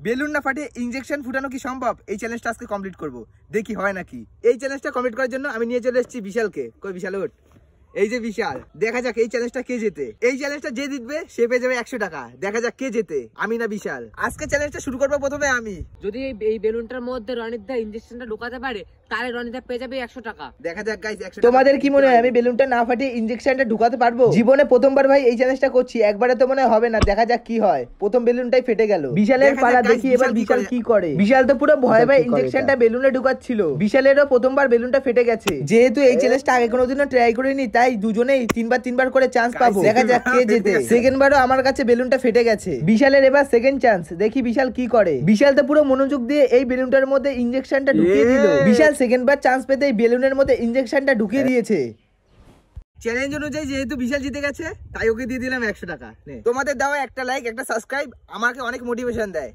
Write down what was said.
Balloon না ফাটিয়ে injection ফুটানো কি সম্ভব? এই চ্যালেঞ্জটা আজকে কমপ্লিট করব, দেখি হয় নাকি। এই চ্যালেঞ্জটা কমপ্লিট করার জন্য আমি নিয়ে চলে এসেছি বিশালকে। কই বিশাল ওঠ। এই যে বিশাল, দেখা যাক এই চ্যালেঞ্জটা কে জেতে। এই চ্যালেঞ্জটা যে জিতবে সে পেয়ে যাবে 100 টাকা। দেখা যাক কে জেতে, আমি না বিশাল। আজকে চ্যালেঞ্জটা শুরু করবো প্রথমে আমি। যদি এই বেলুনটার মধ্যে রনিদা ইনজেকশনটা ঢোকাতে পারে তাহলে রনিদা পেয়ে যাবে 100 টাকা। দেখা যাক গাইস 100 টাকা। তোমাদের কি মনে হয় আমি বেলুনটা না ফাটিয়ে ইনজেকশনটা ঢুকাতে পারবো? জীবনে প্রথমবার ভাই এই চ্যালেঞ্জটা করছি, একবারে তো মনে হবে না। দেখা যাক কি হয়। প্রথম বেলুনটাই ফেটে গেল। বিশালের পালা, দেখি এবার বিশাল কি করে। বিশাল তো পুরো ভয় ভয় ইনজেকশনটা বেলুনে ঢুকাচ্ছিল। বিশালেরও প্রথমবার বেলুনটা ফেটে গেছে। যেহেতু এই চ্যালেঞ্জটা আগে কোনোদিনও ট্রাই করিনি, তাই দুজনেই তিনবার করে চান্স পাবো। দেখা যাক কে জেতে। সেকেন্ড বারও আমার কাছে বেলুনটা ফেটে গেছে। বিশালের এবার সেকেন্ড চান্স, দেখি বিশাল কি করে। বিশাল তো পুরো মনোযোগ দিয়ে এই বেলুনটার মধ্যে ইনজেকশনটা ঢুকিয়ে দিল। বিশাল সেকেন্ড বার চান্স পেতে এই বেলুনের মধ্যে ইনজেকশনটা ঢুকিয়ে দিয়েছে। চ্যালেঞ্জ অনুযায়ী যেহেতু বিশাল জিতে গেছে, তাই ওকে দিয়ে দিলাম 100 টাকা। তোমাদের দাও একটা লাইক, একটা সাবস্ক্রাইব আমাকে অনেক মোটিভেশন দেয়।